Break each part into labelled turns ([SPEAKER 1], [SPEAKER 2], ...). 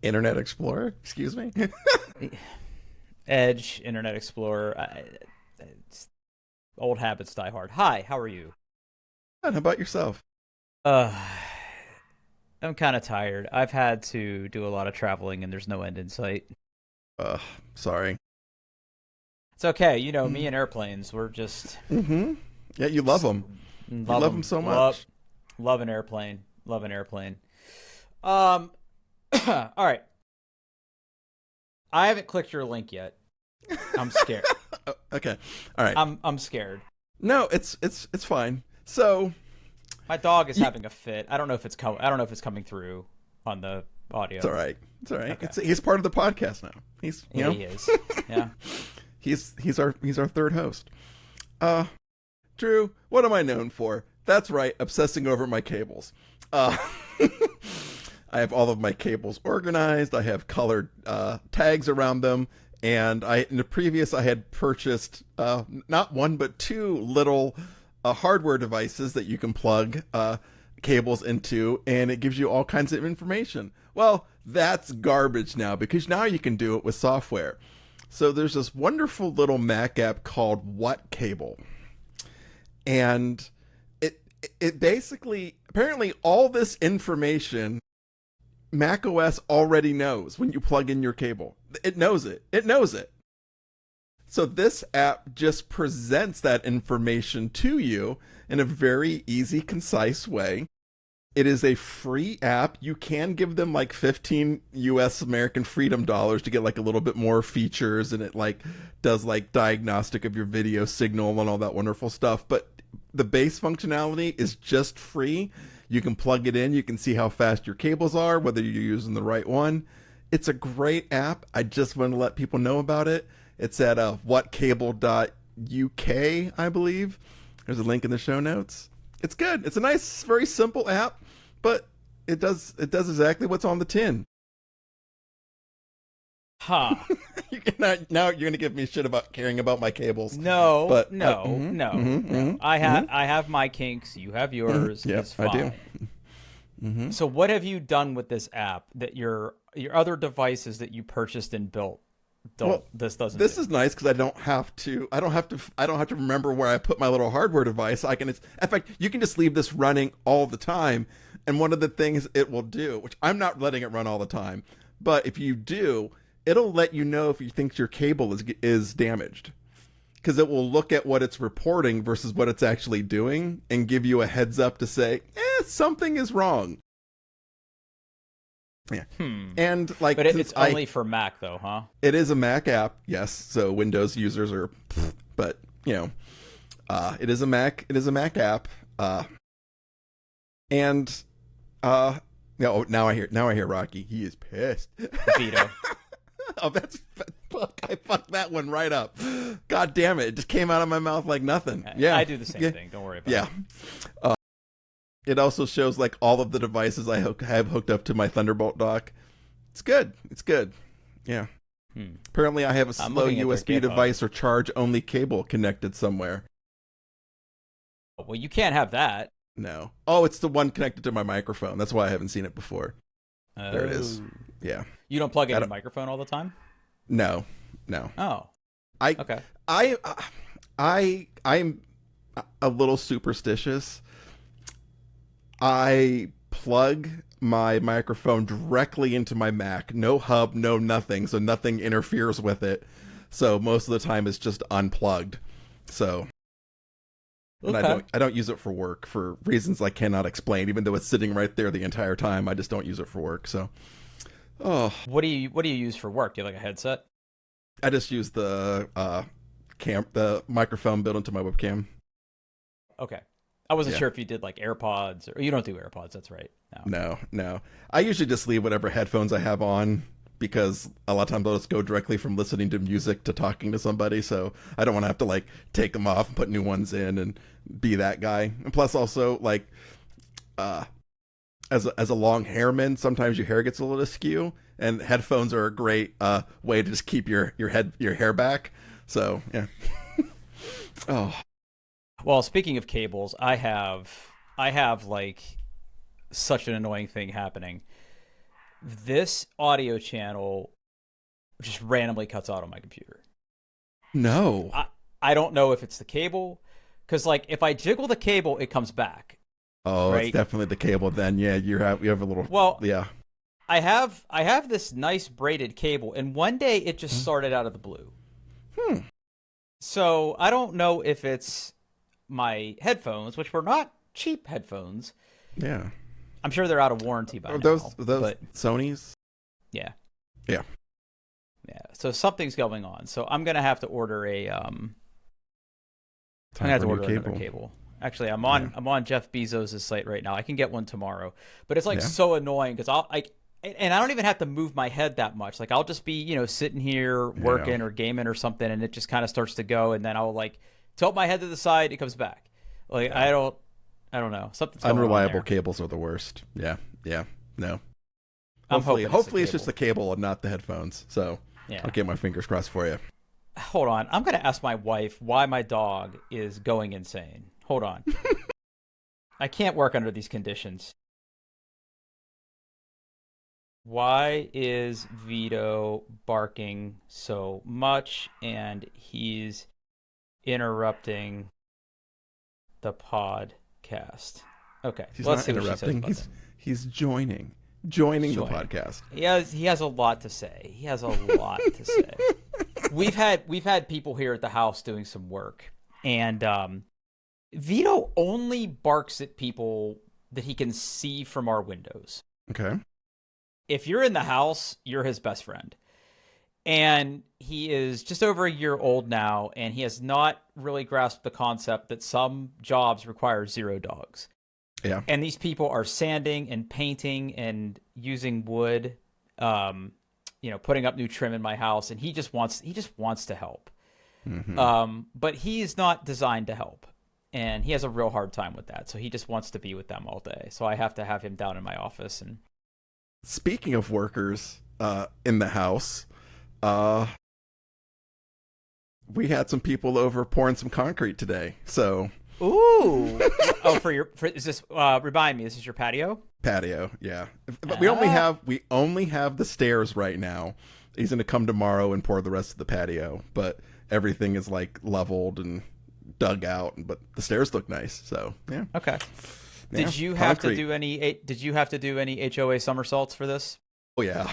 [SPEAKER 1] Internet Explorer, excuse me.
[SPEAKER 2] Edge, Internet Explorer. Old habits die hard. Hi, how are you?
[SPEAKER 1] How about yourself?
[SPEAKER 2] Uh, I'm kind of tired. I've had to do a lot of traveling and there's no end in sight.
[SPEAKER 1] Uh, Sorry.
[SPEAKER 2] It's okay. You know, me and airplanes, we're
[SPEAKER 1] Mm-hmm. Yeah, you love
[SPEAKER 2] just
[SPEAKER 1] them. You
[SPEAKER 2] love
[SPEAKER 1] love them
[SPEAKER 2] them.
[SPEAKER 1] so much.
[SPEAKER 2] Love an airplane. Love an airplane. Um, all right. I haven't clicked your link yet. I'm scared.
[SPEAKER 1] Okay. All right.
[SPEAKER 2] I'm scared.
[SPEAKER 1] No, it's fine. So,
[SPEAKER 2] My dog is
[SPEAKER 1] y-
[SPEAKER 2] having a fit. I don't know if I don't know if it's coming through on the
[SPEAKER 1] it's
[SPEAKER 2] audio.
[SPEAKER 1] all right. It's all right.
[SPEAKER 2] Okay.
[SPEAKER 1] He's part of the podcast now. He's you
[SPEAKER 2] Yeah,
[SPEAKER 1] know
[SPEAKER 2] he is. Yeah.
[SPEAKER 1] he's our third host. Uh, Drew, what am I known for? That's right, obsessing over my cables. Uh, I have all of my cables organized. I have colored tags around them, and in the previous I had purchased not one but two little hardware devices that you can plug cables into, and it gives you all kinds of information. Well, that's garbage now because now you can do it with software. So there's this wonderful little Mac app called What Cable, and it basically apparently all this information Mac OS already knows when you plug in your cable. It knows it. It knows it. So this app just presents that information to you in a very easy, concise way. It is a free app. You can give them like 15 US American Freedom dollars to get like a little bit more features, and it like does like diagnostic of your video signal and all that wonderful stuff. But the base functionality is just free. You can plug it in, you can see how fast your cables are, whether you're using the right one. It's a great app. I just want to let people know about it. It's at whatcable.uk, I believe. There's a link in the show notes. It's good. It's a nice, very simple app, but it does exactly what's on the tin.
[SPEAKER 2] Huh.
[SPEAKER 1] Now you're gonna give me shit about caring about my cables,
[SPEAKER 2] No,
[SPEAKER 1] but
[SPEAKER 2] no, no, no. I have my kinks. You have yours.
[SPEAKER 1] yeah,
[SPEAKER 2] It's
[SPEAKER 1] I do.
[SPEAKER 2] fine. So what have you done with this app that your other devices that you purchased and built don't
[SPEAKER 1] Well,
[SPEAKER 2] this doesn't
[SPEAKER 1] this
[SPEAKER 2] do?
[SPEAKER 1] is nice because I don't have to remember where I put my little hardware device. In fact, you can just leave this running all the time. And one of the things it will do, which I'm not letting it run all the time, but if you do, it'll let you know if you think your cable is damaged, because it will look at what it's reporting versus what it's actually doing and give you a heads up to say, something is wrong. Yeah.
[SPEAKER 2] Hmm.
[SPEAKER 1] And like
[SPEAKER 2] But
[SPEAKER 1] since
[SPEAKER 2] it's only for Mac though, huh?
[SPEAKER 1] it is a Mac app, yes. So Windows users are, but it is a Mac. It is a Mac app. And oh, now I hear Rocky. He is pissed.
[SPEAKER 2] Veto.
[SPEAKER 1] Oh, fuck! I fucked that one right up. God damn it! It just came out of my mouth like nothing. Yeah,
[SPEAKER 2] I do the same
[SPEAKER 1] yeah,
[SPEAKER 2] thing. Don't worry about
[SPEAKER 1] yeah.
[SPEAKER 2] it.
[SPEAKER 1] It also shows like all of the devices I have hooked up to my Thunderbolt dock. It's good. It's good. Yeah.
[SPEAKER 2] Hmm.
[SPEAKER 1] Apparently, I have a
[SPEAKER 2] I'm
[SPEAKER 1] slow
[SPEAKER 2] looking at their
[SPEAKER 1] USB
[SPEAKER 2] GitHub.
[SPEAKER 1] device or charge only cable connected somewhere.
[SPEAKER 2] Well, you can't have that.
[SPEAKER 1] No. Oh, it's the one connected to my microphone. That's why I haven't seen it before. There it is.
[SPEAKER 2] Oh.
[SPEAKER 1] Yeah.
[SPEAKER 2] You don't plug in
[SPEAKER 1] I
[SPEAKER 2] your
[SPEAKER 1] don't,
[SPEAKER 2] microphone all the time?
[SPEAKER 1] no. No.
[SPEAKER 2] Oh.
[SPEAKER 1] I
[SPEAKER 2] Okay.
[SPEAKER 1] I I'm a little superstitious. I plug my microphone directly into my Mac. No hub, no nothing, so nothing interferes with it. So most of the time it's just unplugged. So and
[SPEAKER 2] Okay.
[SPEAKER 1] I don't use it for work for reasons I cannot explain, even though it's sitting right there the entire time. I just don't use it for work. So
[SPEAKER 2] What do you use for work? Do you have like a headset?
[SPEAKER 1] I just use the microphone built into my webcam.
[SPEAKER 2] Okay. I wasn't
[SPEAKER 1] Yeah.
[SPEAKER 2] sure if you did like AirPods or you don't do AirPods, that's right. No.
[SPEAKER 1] No, no. I usually just leave whatever headphones I have on because a lot of times I'll just go directly from listening to music to talking to somebody. So I don't want to have to like take them off and put new ones in and be that guy. And plus, also like uh, as a long hairman, sometimes your hair gets a little askew, and headphones are a great way to just keep your hair back. So yeah. Oh,
[SPEAKER 2] Well, speaking of cables, I have like such an annoying thing happening. this audio channel just randomly cuts out on my computer.
[SPEAKER 1] No.
[SPEAKER 2] I don't know if it's the cable, because like if I jiggle the cable, it comes back.
[SPEAKER 1] Oh,
[SPEAKER 2] right?
[SPEAKER 1] It's definitely the cable then. Yeah, you have a little.
[SPEAKER 2] Well,
[SPEAKER 1] yeah.
[SPEAKER 2] I have this nice braided cable, and one day it just started out of the blue. So I don't know if it's my headphones, which were not cheap headphones.
[SPEAKER 1] Yeah.
[SPEAKER 2] I'm sure they're out of warranty by now.
[SPEAKER 1] Those
[SPEAKER 2] but
[SPEAKER 1] Sonys?
[SPEAKER 2] Yeah.
[SPEAKER 1] Yeah.
[SPEAKER 2] Yeah. So something's going on. So I'm gonna have to order another cable. Actually, I'm on Jeff Bezos' site right now. I can get one tomorrow, but it's like so annoying because and I don't even have to move my head that much. Like I'll just be sitting here working or gaming or something, and it just kind of starts to go, and then I'll like tilt my head to the side, it comes back. Like I don't know. Something's going
[SPEAKER 1] Unreliable
[SPEAKER 2] on there.
[SPEAKER 1] cables are the worst. Yeah. No.
[SPEAKER 2] Hopefully
[SPEAKER 1] it's just the cable and not the headphones. So I'll get my fingers crossed for you.
[SPEAKER 2] Hold on. I'm going to ask my wife why my dog is going insane. Hold on. I can't work under these conditions. Why is Vito barking so much and he's interrupting the podcast? Okay.
[SPEAKER 1] He's
[SPEAKER 2] let's
[SPEAKER 1] not
[SPEAKER 2] see what she says
[SPEAKER 1] interrupting.
[SPEAKER 2] about that.
[SPEAKER 1] He's joining the podcast.
[SPEAKER 2] He has a lot to say. We've had people here at the house doing some work, and Vito only barks at people that he can see from our windows.
[SPEAKER 1] Okay.
[SPEAKER 2] If you're in the house, you're his best friend. And he is just over a year old now, and he has not really grasped the concept that some jobs require 0 dogs.
[SPEAKER 1] Yeah.
[SPEAKER 2] And these people are sanding and painting and using wood, putting up new trim in my house, and he just wants to help.
[SPEAKER 1] Mm-hmm.
[SPEAKER 2] But he's not designed to help, and he has a real hard time with that. So he just wants to be with them all day. So I have to have him down in my office. And
[SPEAKER 1] speaking of workers in the house, we had some people over pouring some concrete today. So
[SPEAKER 2] ooh, is this remind me? This is your patio?
[SPEAKER 1] Patio, yeah. But we only have the stairs right now. He's gonna come tomorrow and pour the rest of the patio, but everything is like leveled and dug out. But the stairs look nice, so yeah.
[SPEAKER 2] Okay.
[SPEAKER 1] Yeah,
[SPEAKER 2] Did you have to do any HOA somersaults for this?
[SPEAKER 1] Oh yeah.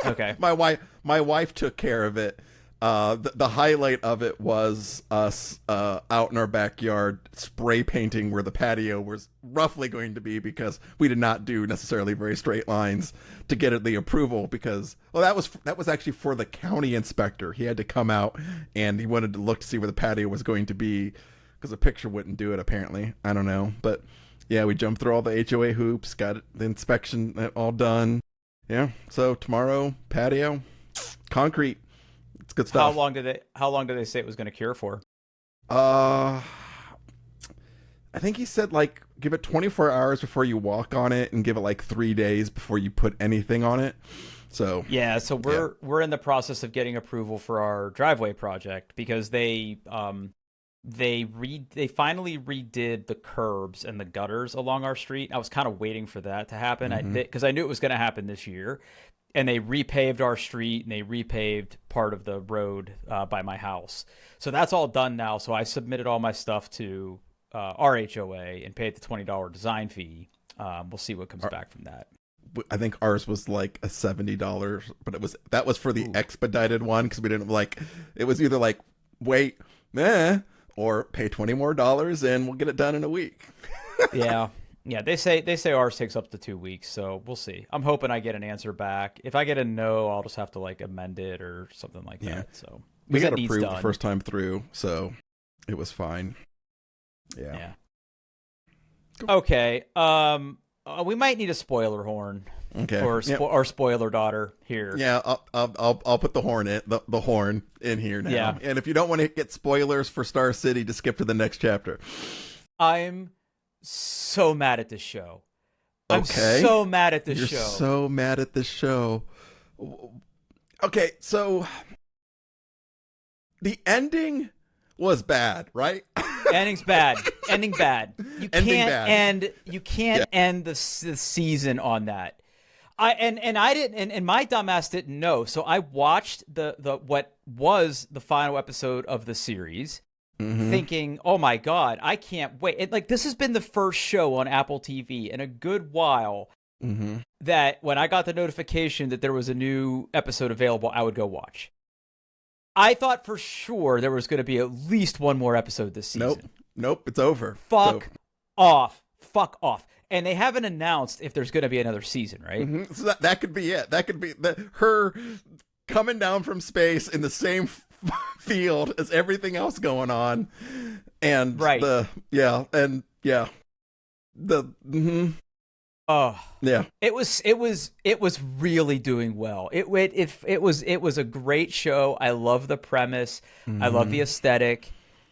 [SPEAKER 2] Okay.
[SPEAKER 1] My wife took care of it. The highlight of it was us out in our backyard spray painting where the patio was roughly going to be, because we did not do necessarily very straight lines to get the approval, because that was actually for the county inspector. He had to come out and he wanted to look to see where the patio was going to be, because a picture wouldn't do it apparently. I don't know, but yeah, we jumped through all the HOA hoops, got the inspection all done. Yeah, so tomorrow patio, concrete. It's good stuff.
[SPEAKER 2] How long did they say it was going to cure for?
[SPEAKER 1] I think he said like give it 24 hours before you walk on it, and give it like 3 days before you put anything on it. So
[SPEAKER 2] yeah, so we're in the process of getting approval for our driveway project, because they finally redid the curbs and the gutters along our street. I was kind of waiting for that to happen, because I knew it was going to happen this year. And they repaved our street, and they repaved part of the road by my house. So that's all done now. So I submitted all my stuff to our HOA and paid the $20 design fee. We'll see what comes back from that.
[SPEAKER 1] I think ours was like a $70, but that was for the expedited one, because we didn't it was either like wait, or pay $20 more and we'll get it done in a week.
[SPEAKER 2] Yeah, they say ours takes up to 2 weeks, so we'll see. I'm hoping I get an answer back. If I get a no, I'll just have to like amend it or something like that. So
[SPEAKER 1] we got approved the first time through, so it was fine. Yeah.
[SPEAKER 2] Okay. We might need a spoiler horn.
[SPEAKER 1] Okay.
[SPEAKER 2] Or spoiler daughter here.
[SPEAKER 1] Yeah, I'll put the horn in here now. Yeah. And if you don't want to get spoilers for Star City, just skip to the next chapter.
[SPEAKER 2] I'm so mad at this show.
[SPEAKER 1] Okay.
[SPEAKER 2] I'm so mad at this
[SPEAKER 1] You're
[SPEAKER 2] show.
[SPEAKER 1] So mad at this show. Okay, so the ending was bad, right?
[SPEAKER 2] Ending bad. You can't end the season on that. I didn't, and my dumbass didn't know. So I watched the what was the final episode of the series, thinking, "Oh my god, I can't wait!" Like this has been the first show on Apple TV in a good while that when I got the notification that there was a new episode available, I would go watch. I thought for sure there was going to be at least one more episode this season.
[SPEAKER 1] Nope, it's over.
[SPEAKER 2] Fuck off. And they haven't announced if there's going to be another season, right?
[SPEAKER 1] So that could be it. That could be her coming down from space in the same field as everything else going on, and
[SPEAKER 2] right. Oh
[SPEAKER 1] yeah,
[SPEAKER 2] it was really doing well. It was a great show. I love the premise. I love the aesthetic.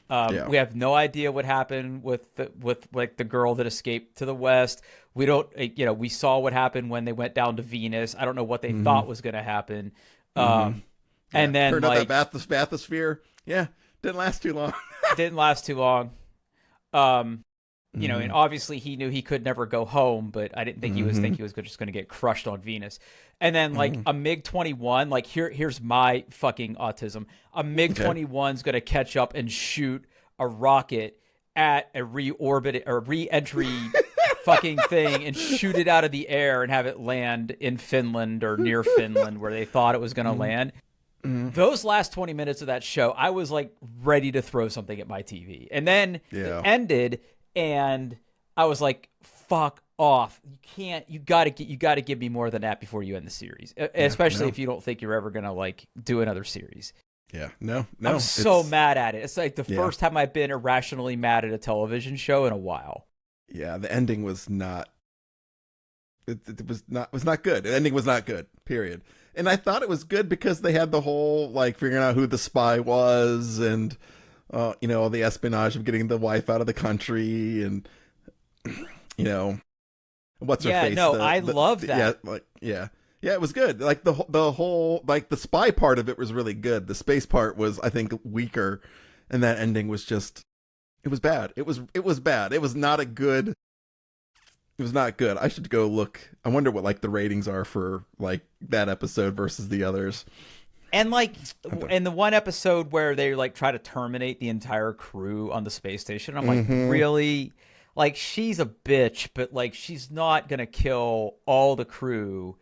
[SPEAKER 2] We have no idea what happened with like the girl that escaped to the West. We don't, we saw what happened when they went down to Venus. I don't know what they thought was going to happen. And then
[SPEAKER 1] turned out that bathysphere. Yeah, didn't last too long.
[SPEAKER 2] Didn't last too long. And obviously he knew he could never go home, but I didn't think he was just going to get crushed on Venus. And then like a MiG-21, like here's my fucking autism. A MiG-21 is going to catch up and shoot a rocket at a re-entry fucking thing and shoot it out of the air and have it land in Finland or near Finland where they thought it was going to land. Those last 20 minutes of that show, I was like ready to throw something at my TV. And then it ended and I was like, fuck off. You got to give me more than that before you end the series. Especially if you don't think you're ever going to like do another series.
[SPEAKER 1] Yeah. No.
[SPEAKER 2] I'm so mad at it. It's like the first time I've been irrationally mad at a television show in a while.
[SPEAKER 1] Yeah, the ending was not it was not good. The ending was not good. Period. And I thought it was good because they had the whole like figuring out who the spy was and the espionage of getting the wife out of the country and what's her face.
[SPEAKER 2] I love that.
[SPEAKER 1] Yeah, it was good. Like the whole like the spy part of it was really good. The space part was, I think, weaker, and that ending was just it was bad. It was bad. It was not a good. It was not good. I should go look. I wonder what like the ratings are for like that episode versus the others.
[SPEAKER 2] And like in the one episode where they like try to terminate the entire crew on the space station, I'm like, really? Like she's a bitch, but like she's not gonna kill all the crew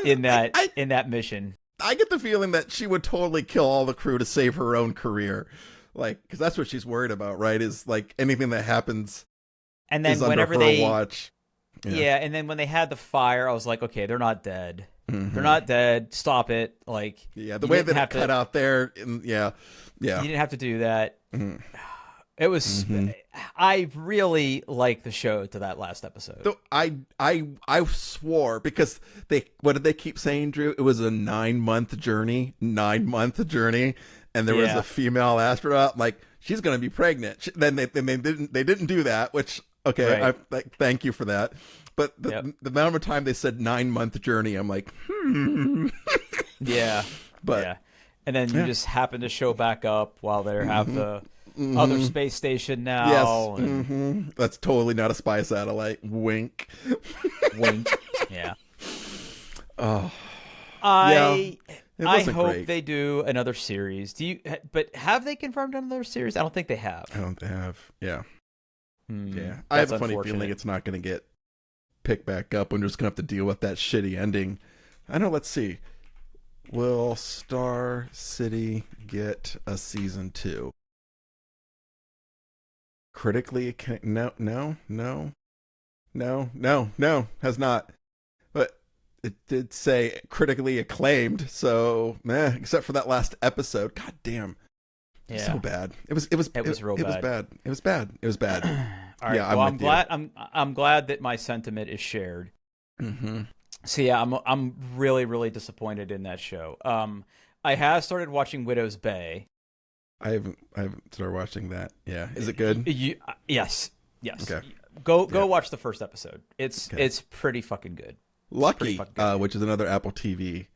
[SPEAKER 2] in that mission.
[SPEAKER 1] I get the feeling that she would totally kill all the crew to save her own career, like because that's what she's worried about, right? Is like anything that happens,
[SPEAKER 2] and then
[SPEAKER 1] is
[SPEAKER 2] whenever
[SPEAKER 1] under her
[SPEAKER 2] they
[SPEAKER 1] watch.
[SPEAKER 2] Yeah, and then when they had the fire, I was like, okay, they're not dead. They're not dead. Stop it. Like
[SPEAKER 1] the way that it cut out there, you
[SPEAKER 2] didn't have to do that. It was. I really like the show to that last episode.
[SPEAKER 1] So I swore because what did they keep saying, Drew? It was a 9-month journey, and there was a female astronaut. Like she's going to be pregnant. Then they didn't do that. Which right. Thank you for that. But the amount of time they said 9-month journey, I'm like,
[SPEAKER 2] yeah, but yeah. And then you just happen to show back up while they have the other space station now.
[SPEAKER 1] Yes, that's totally not a spy satellite. Wink,
[SPEAKER 2] wink. Yeah.
[SPEAKER 1] Oh,
[SPEAKER 2] I hope they do another series. But have they confirmed another series? I don't think they have.
[SPEAKER 1] I don't think they have. Yeah. Yeah. I have a funny feeling it's not going to get picked back up. We're just going to have to deal with that shitty ending. I know. Let's see. Will Star City get a season 2? Critically, no, has not. But it did say critically acclaimed. So, except for that last episode. God damn.
[SPEAKER 2] Yeah.
[SPEAKER 1] So bad. It was real bad. It was bad.
[SPEAKER 2] All right. Yeah, well, I'm glad that my sentiment is shared. So yeah, I'm really, really disappointed in that show. I have started watching Widow's Bay.
[SPEAKER 1] I haven't started watching that. Yeah, is it good?
[SPEAKER 2] Yes. Okay. Go watch the first episode. It's pretty fucking good.
[SPEAKER 1] Lucky, which is another Apple TV,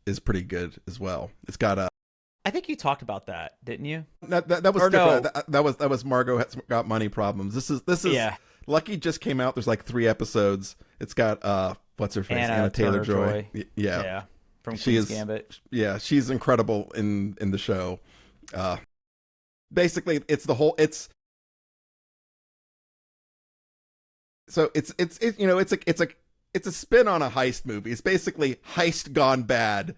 [SPEAKER 1] is pretty good as well. It's got a.
[SPEAKER 2] I think you talked about that, didn't you?
[SPEAKER 1] That was different. No. That was Margot Has Got Money Problems. This is Lucky just came out. There's like 3 episodes. It's got what's her face?
[SPEAKER 2] Anna
[SPEAKER 1] Taylor-Joy.
[SPEAKER 2] Taylor-Joy.
[SPEAKER 1] Yeah.
[SPEAKER 2] Yeah, from
[SPEAKER 1] She
[SPEAKER 2] Queen's
[SPEAKER 1] is,
[SPEAKER 2] Gambit.
[SPEAKER 1] yeah, she's incredible in the show. Basically, it's the whole. It's a spin on a heist movie. It's basically heist gone bad,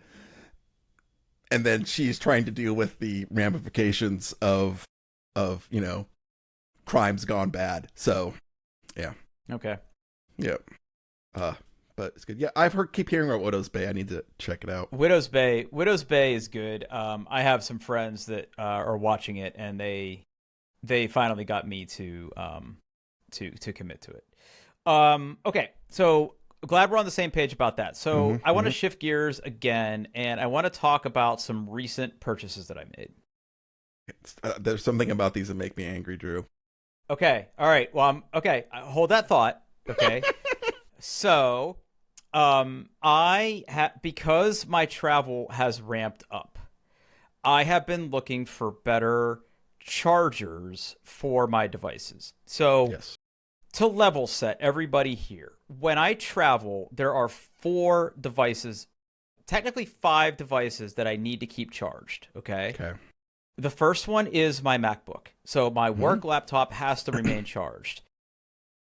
[SPEAKER 1] and then she's trying to deal with the ramifications of crimes gone bad. So, yeah,
[SPEAKER 2] Okay.
[SPEAKER 1] yeah. But it's good. Yeah, keep hearing about Widow's Bay. I need to check it out.
[SPEAKER 2] Widow's Bay is good. I have some friends that are watching it, and they finally got me to commit to it. Okay, so glad we're on the same page about that. So I want to shift gears again, and I want to talk about some recent purchases that I made.
[SPEAKER 1] There's something about these that make me angry, Drew.
[SPEAKER 2] Okay, all right. Well, okay, hold that thought. Okay, so because my travel has ramped up, I have been looking for better chargers for my devices. So
[SPEAKER 1] Yes.
[SPEAKER 2] To level set everybody here, when I travel, there are 4 devices, technically 5 devices that I need to keep charged. Okay. The first one is my MacBook. So my work laptop has to remain charged.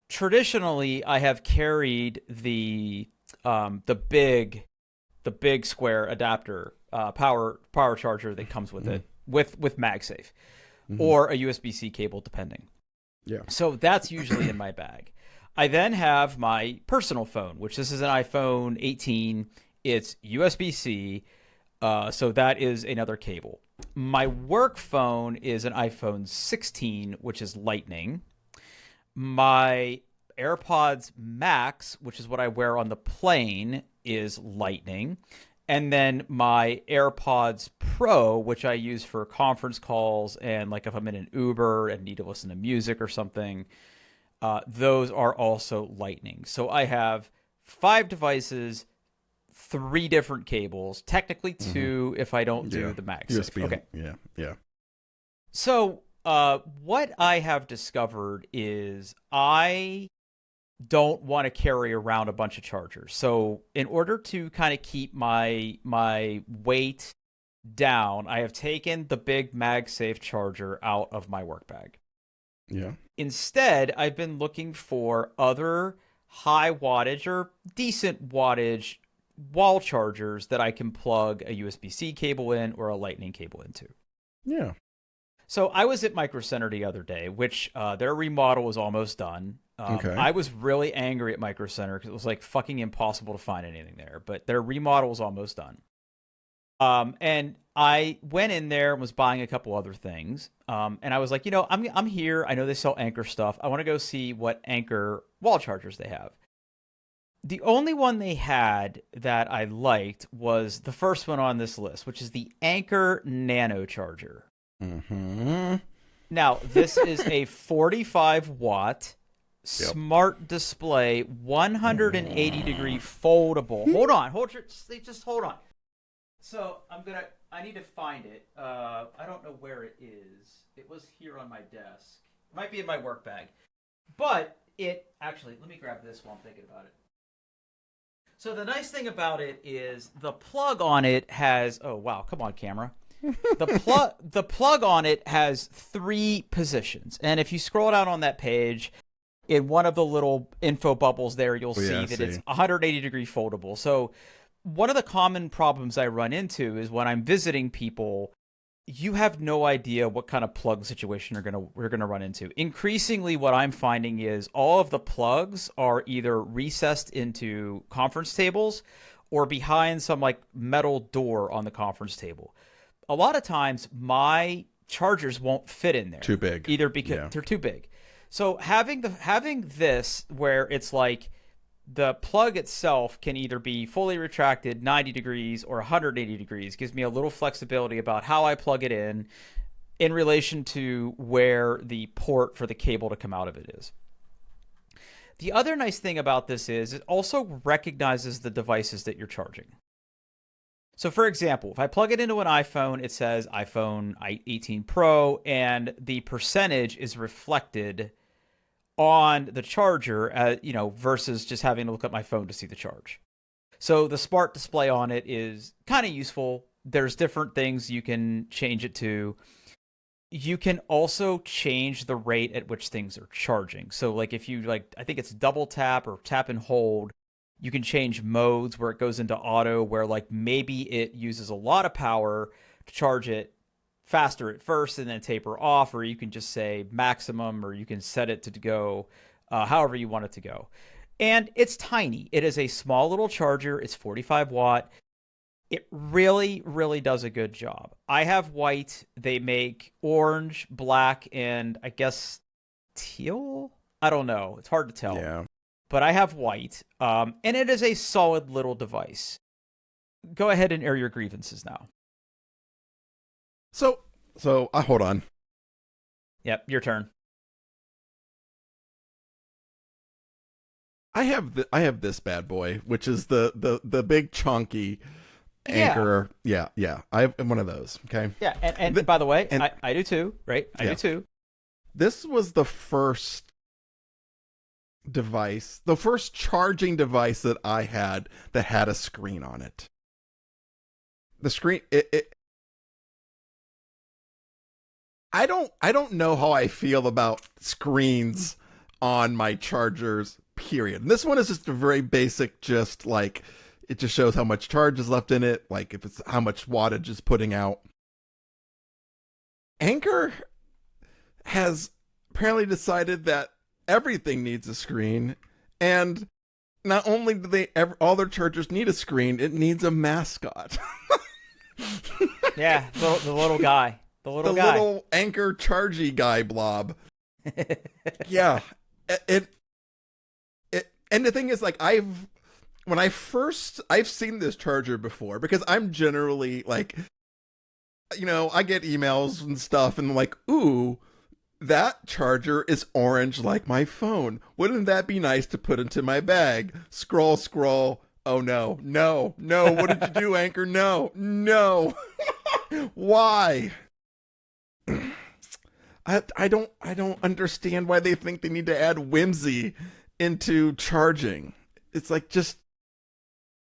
[SPEAKER 2] Traditionally, I have carried the big square adapter power charger that comes with it with MagSafe or a USB-C cable, depending.
[SPEAKER 1] Yeah.
[SPEAKER 2] So that's usually in my bag. I then have my personal phone, which this is an iPhone 18. It's USB-C, so that is another cable. My work phone is an iPhone 16, which is Lightning. My AirPods Max, which is what I wear on the plane, is Lightning. And then my AirPods Pro, which I use for conference calls and like if I'm in an Uber and need to listen to music or something, those are also Lightning. So I have 5 devices, 3 different cables, technically 2 if I don't do the MagSafe.
[SPEAKER 1] USB.
[SPEAKER 2] Okay.
[SPEAKER 1] Yeah.
[SPEAKER 2] So what I have discovered is I don't want to carry around a bunch of chargers. So in order to kind of keep my weight down, I have taken the big MagSafe charger out of my work bag.
[SPEAKER 1] Yeah.
[SPEAKER 2] Instead, I've been looking for other high wattage or decent wattage wall chargers that I can plug a USB-C cable in or a Lightning cable into.
[SPEAKER 1] Yeah.
[SPEAKER 2] So I was at Micro Center the other day, which their remodel was almost done.
[SPEAKER 1] Okay.
[SPEAKER 2] I was really angry at Micro Center because it was like fucking impossible to find anything there, but their remodel was almost done. And I went in there and was buying a couple other things. And I was like, I'm here. I know they sell Anker stuff. I want to go see what Anker wall chargers they have. The only one they had that I liked was the first one on this list, which is the Anker Nano Charger. Now, this is a 45-watt smart display, 180-degree foldable. Just hold on. So I need to find it. I don't know where it is. It was here on my desk. It might be in my work bag. But actually, let me grab this while I'm thinking about it. So the nice thing about it is the plug on it has, oh wow, come on camera. The plug on it has 3 positions. And if you scroll down on that page, in one of the little info bubbles there, you'll see that it's 180-degree foldable. So one of the common problems I run into is when I'm visiting people, you have no idea what kind of plug situation we're gonna run into. Increasingly, what I'm finding is all of the plugs are either recessed into conference tables or behind some like metal door on the conference table. A lot of times, my chargers won't fit in there.
[SPEAKER 1] Too big.
[SPEAKER 2] Either because they're too big. So having this where it's like the plug itself can either be fully retracted 90 degrees or 180 degrees gives me a little flexibility about how I plug it in relation to where the port for the cable to come out of it is. The other nice thing about this is it also recognizes the devices that you're charging. So for example, if I plug it into an iPhone, it says iPhone 18 Pro, and the percentage is reflected on the charger, versus just having to look at my phone to see the charge. So the smart display on it is kind of useful. There's different things you can change it to. You can also change the rate at which things are charging. So like if you I think it's double tap or tap and hold, you can change modes where it goes into auto, where like maybe it uses a lot of power to charge it faster at first and then taper off, or you can just say maximum, or you can set it to go however you want it to go. And it's tiny. It is a small little charger. It's 45 watt. It really, really does a good job. I have white. They make orange, black, and I guess teal? I don't know. It's hard to tell.
[SPEAKER 1] Yeah.
[SPEAKER 2] But I have white, and it is a solid little device. Go ahead and air your grievances now.
[SPEAKER 1] So hold on.
[SPEAKER 2] Yep, your turn.
[SPEAKER 1] I have this bad boy, which is the big chunky Anker. Yeah. I have one of those. Okay.
[SPEAKER 2] Yeah, and by the way, I do too, right? I do too.
[SPEAKER 1] This was the first device, the first charging device that I had that had a screen on it. The screen, I don't know how I feel about screens on my chargers, period. And this one is just a very basic, just like, it just shows how much charge is left in it, like if it's how much wattage is putting out. Anker has apparently decided that everything needs a screen, and not only do all their chargers need a screen, it needs a mascot.
[SPEAKER 2] Yeah, the little guy. The
[SPEAKER 1] little Anker chargy guy blob. Yeah. It and the thing is, like, I've seen this charger before, because I'm generally like, I get emails and stuff and I'm like, ooh, that charger is orange like my phone. Wouldn't that be nice to put into my bag? Scroll. Oh no. What did you do, Anker? No. Why? I don't understand why they think they need to add whimsy into charging. It's like, just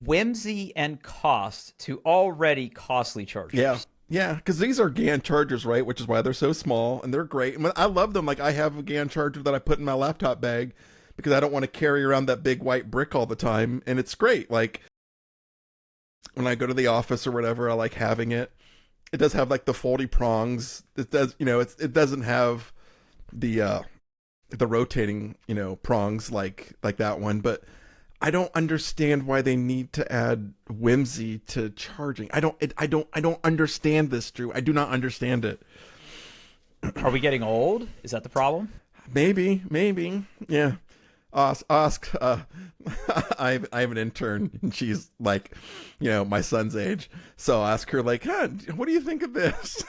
[SPEAKER 2] whimsy and cost to already costly chargers.
[SPEAKER 1] Yeah, because these are GAN chargers, right? Which is why they're so small, and they're great. And I love them. Like, I have a GAN charger that I put in my laptop bag because I don't want to carry around that big white brick all the time, and it's great. Like, when I go to the office or whatever, I like having it. It does have like the foldy prongs. It does, it doesn't have the rotating, prongs like that one, but I don't understand why they need to add whimsy to charging. I don't understand this, Drew. I do not understand it.
[SPEAKER 2] Are we getting old? Is that the problem?
[SPEAKER 1] Maybe. Yeah. Ask. I have an intern, and she's like, my son's age. So I'll ask her, like, what do you think of this?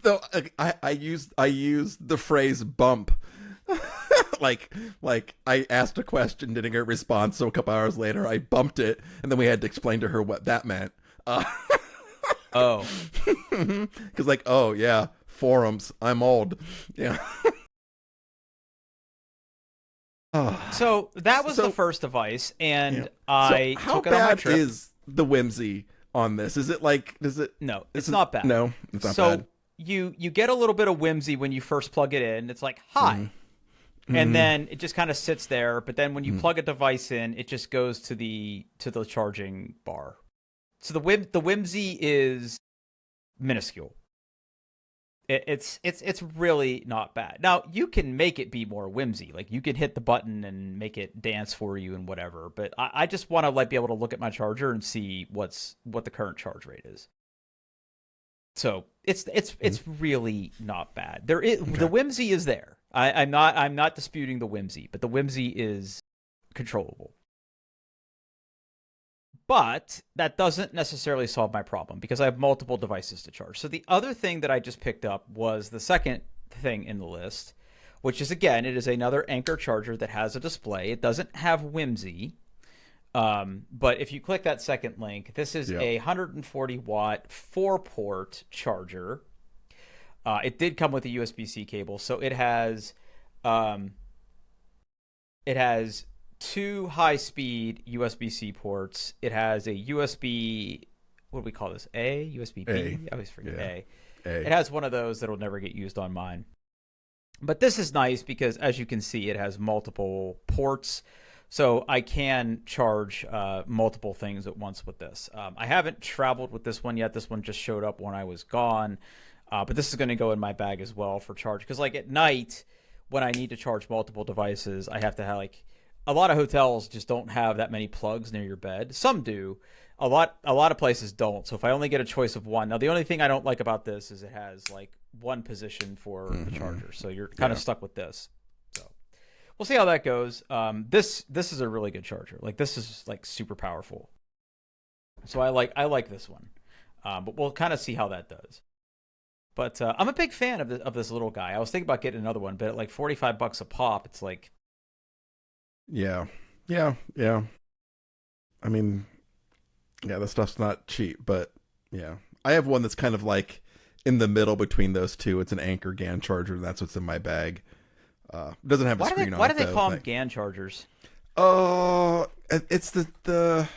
[SPEAKER 1] Though I used the phrase bump. like I asked a question, didn't get a response, so a couple hours later I bumped it, and then we had to explain to her what that meant.
[SPEAKER 2] Oh.
[SPEAKER 1] Because like, oh yeah, forums, I'm old. Yeah.
[SPEAKER 2] So that was the first device, and I
[SPEAKER 1] how
[SPEAKER 2] took it on my
[SPEAKER 1] bad
[SPEAKER 2] trip.
[SPEAKER 1] is the whimsy on this? Is it like,
[SPEAKER 2] No, it's not bad.
[SPEAKER 1] No, it's not
[SPEAKER 2] so
[SPEAKER 1] bad.
[SPEAKER 2] You get a little bit of whimsy when you first plug it in. It's like, hi. Mm-hmm. And then it just kind of sits there, but then when you plug a device in, it just goes to the charging bar. So the whimsy is minuscule. It's really not bad. Now, you can make it be more whimsy. Like, you can hit the button and make it dance for you and whatever. But I just want to be able to look at my charger and see what the current charge rate is. So it's really not bad. The whimsy is there. I'm not disputing the whimsy, but the whimsy is controllable. But that doesn't necessarily solve my problem, because I have multiple devices to charge. So the other thing that I just picked up was the second thing in the list, which is, again, it is another Anker charger that has a display. It doesn't have whimsy. But if you click that second link, this is a 140 watt 4-port charger. It did come with a USB-C cable, so um, it has two high-speed USB-C ports. It has a USB, what do we call this? USB-B?
[SPEAKER 1] A.
[SPEAKER 2] I always forget
[SPEAKER 1] Yeah.
[SPEAKER 2] A.
[SPEAKER 1] A.
[SPEAKER 2] It has one of those that'll never get used on mine. But this is nice because, as you can see, it has multiple ports. So I can charge multiple things at once with this. I haven't traveled with this one yet. This one just showed up when I was gone. But this is going to go in my bag as well for charge. Because like at night, when I need to charge multiple devices, I have to have like a lot of hotels just don't have that many plugs near your bed. Some do. A lot of places don't. So if I only get a choice of one, now the only thing I don't like about this is it has like one position for the charger. So you're kind of stuck with this. So we'll see how that goes. This is a really good charger. Like this is like super powerful. So I like this one. But we'll kind of see how that does. But I'm a big fan of this little guy. I was thinking about getting another one, but at like $45 a pop, it's like
[SPEAKER 1] Yeah. I mean, yeah, the stuff's not cheap, but yeah. I have one that's kind of like in the middle between those two. It's an Anker GAN charger, and that's what's in my bag. It doesn't have a screen on it.
[SPEAKER 2] Why do they
[SPEAKER 1] though,
[SPEAKER 2] call them GAN chargers?
[SPEAKER 1] Oh, it's the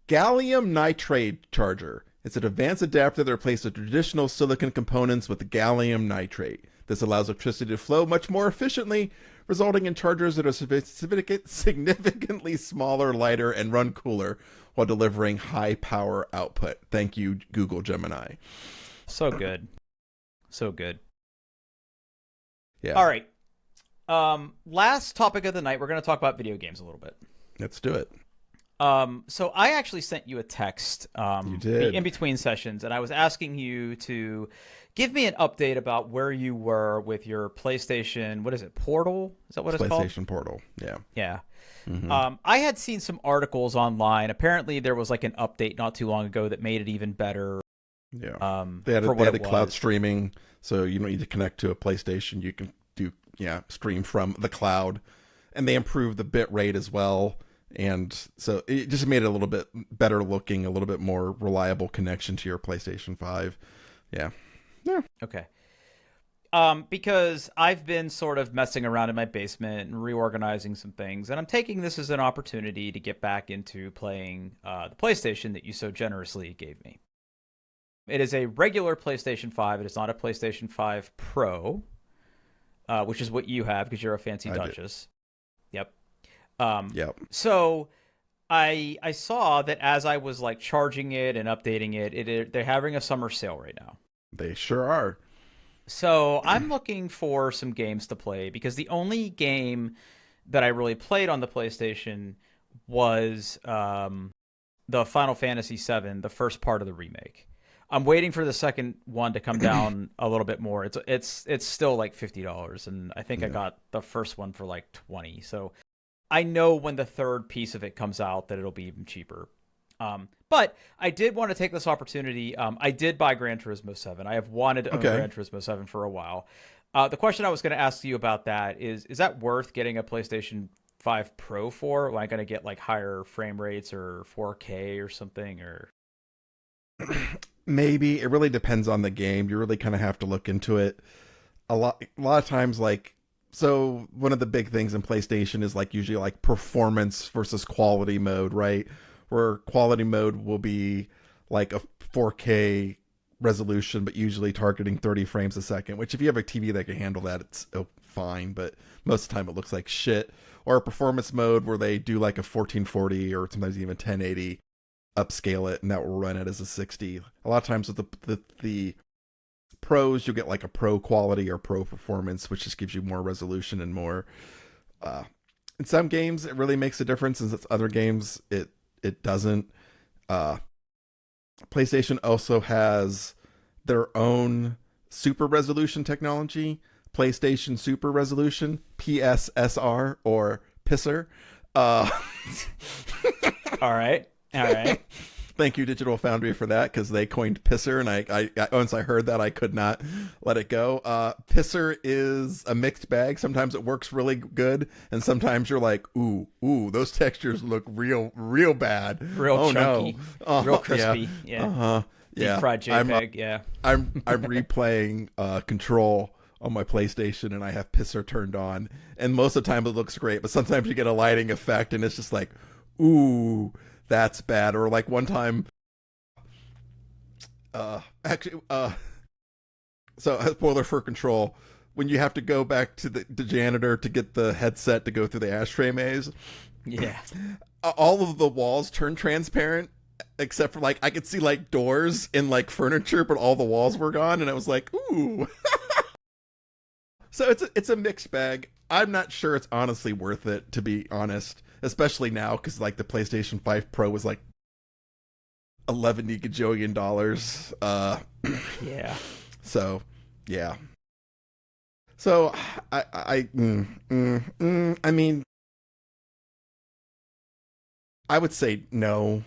[SPEAKER 1] gallium nitride charger. It's an advanced adapter that replaces traditional silicon components with gallium nitrate. This allows electricity to flow much more efficiently, resulting in chargers that are significantly smaller, lighter, and run cooler while delivering high power output. Thank you, Google Gemini.
[SPEAKER 2] So good. So good.
[SPEAKER 1] Yeah.
[SPEAKER 2] All right. Last topic of the night, we're going to talk about video games a little bit.
[SPEAKER 1] Let's do it.
[SPEAKER 2] So I actually sent you a text
[SPEAKER 1] You did.
[SPEAKER 2] in between sessions, and I was asking you to give me an update about where you were with your PlayStation. What is it? Portal? Is that what it's called?
[SPEAKER 1] PlayStation Portal. Yeah.
[SPEAKER 2] Yeah.
[SPEAKER 1] Mm-hmm.
[SPEAKER 2] I had seen some articles online. Apparently, there was like an update not too long ago that made it even better.
[SPEAKER 1] Yeah. They had the cloud streaming, so you don't need to connect to a PlayStation. You can stream from the cloud, and they improved the bit rate as well. And so it just made it a little bit better looking, a little bit more reliable connection to your PlayStation 5. Yeah.
[SPEAKER 2] Okay. Because I've been sort of messing around in my basement and reorganizing some things, and I'm taking this as an opportunity to get back into playing the PlayStation that you so generously gave me. It is a regular PlayStation 5. It is not a PlayStation 5 Pro, which is what you have because you're a fancy Duchess. Yep.
[SPEAKER 1] Yep.
[SPEAKER 2] So I saw that as I was like charging it and updating it, they're having a summer sale right now.
[SPEAKER 1] They sure are.
[SPEAKER 2] So I'm looking for some games to play because the only game that I really played on the PlayStation was the Final Fantasy VII, the first part of the remake. I'm waiting for the second one to come down a little bit more. It's still like $50, and I think I got the first one for like $20. So I know when the third piece of it comes out that it'll be even cheaper. But I did want to take this opportunity. I did buy Gran Turismo 7. I have wanted to own Gran Turismo 7 for a while. The question I was going to ask you about that is that worth getting a PlayStation 5 Pro for? Am I going to get like higher frame rates or 4K or something? Or
[SPEAKER 1] Maybe. It really depends on the game. You really kind of have to look into it. A lot of times, like, so one of the big things in PlayStation is like usually like performance versus quality mode, right? Where quality mode will be like a 4K resolution, but usually targeting 30 frames a second, which if you have a TV that can handle that, it's fine, but most of the time it looks like shit. Or a performance mode where they do like a 1440 or sometimes even 1080, upscale it, and that will run it as a 60. A lot of times with the pros, you'll get like a pro quality or pro performance, which just gives you more resolution and more. In some games, it really makes a difference. In other games, it doesn't. PlayStation also has their own super resolution technology, PlayStation Super Resolution, PSSR or PISSR.
[SPEAKER 2] All right.
[SPEAKER 1] Thank you, Digital Foundry, for that, because they coined Pisser, and I once I heard that, I could not let it go. Pisser is a mixed bag. Sometimes it works really good, and sometimes you're like, ooh, those textures look real bad.
[SPEAKER 2] Real chunky.
[SPEAKER 1] No.
[SPEAKER 2] Real crispy. Yeah.
[SPEAKER 1] Yeah.
[SPEAKER 2] Deep fried JPEG. Yeah.
[SPEAKER 1] I'm replaying Control on my PlayStation, and I have Pisser turned on, and most of the time it looks great, but sometimes you get a lighting effect, and it's just like, ooh, that's bad. Or like one time, so a spoiler for Control, when you have to go back to the janitor to get the headset to go through the ashtray maze,
[SPEAKER 2] Yeah.
[SPEAKER 1] all of the walls turn transparent, except for like I could see like doors and like furniture, but all the walls were gone, and I was like, ooh. So it's a mixed bag. I'm not sure it's honestly worth it, to be honest, especially now, because like the PlayStation 5 Pro was like $11 gajillion.
[SPEAKER 2] Yeah.
[SPEAKER 1] So yeah. So I mean, I would say no,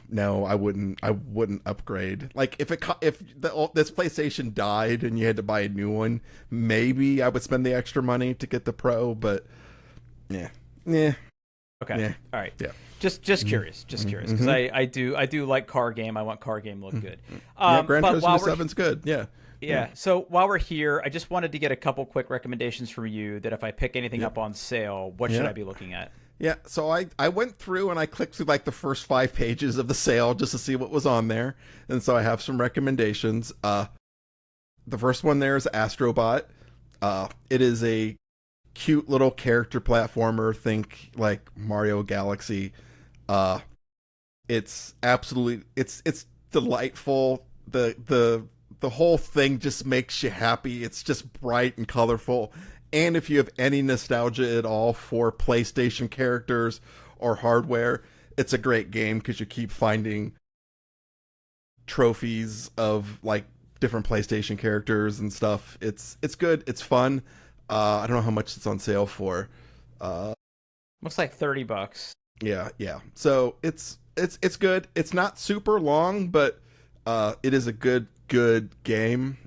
[SPEAKER 1] I wouldn't upgrade. Like if this PlayStation died and you had to buy a new one, maybe I would spend the extra money to get the Pro. But yeah.
[SPEAKER 2] Okay.
[SPEAKER 1] Yeah.
[SPEAKER 2] All right.
[SPEAKER 1] Yeah.
[SPEAKER 2] Just curious, because I do like car game. I want car game look good.
[SPEAKER 1] Yeah, Gran
[SPEAKER 2] but while
[SPEAKER 1] Turismo 7's good. Yeah.
[SPEAKER 2] Yeah. So while we're here, I just wanted to get a couple quick recommendations from you that if I pick anything up on sale, what should I be looking at?
[SPEAKER 1] Yeah, so I went through and I clicked through like the first 5 pages of the sale just to see what was on there. And so I have some recommendations. The first one there is Astrobot. It is a cute little character platformer, think like Mario Galaxy. It's absolutely it's delightful. The whole thing just makes you happy. It's just bright and colorful. And if you have any nostalgia at all for PlayStation characters or hardware, it's a great game because you keep finding trophies of like different PlayStation characters and stuff. It's good. It's fun. I don't know how much it's on sale for.
[SPEAKER 2] Looks like $30.
[SPEAKER 1] Yeah. So it's good. It's not super long, but it is a good game.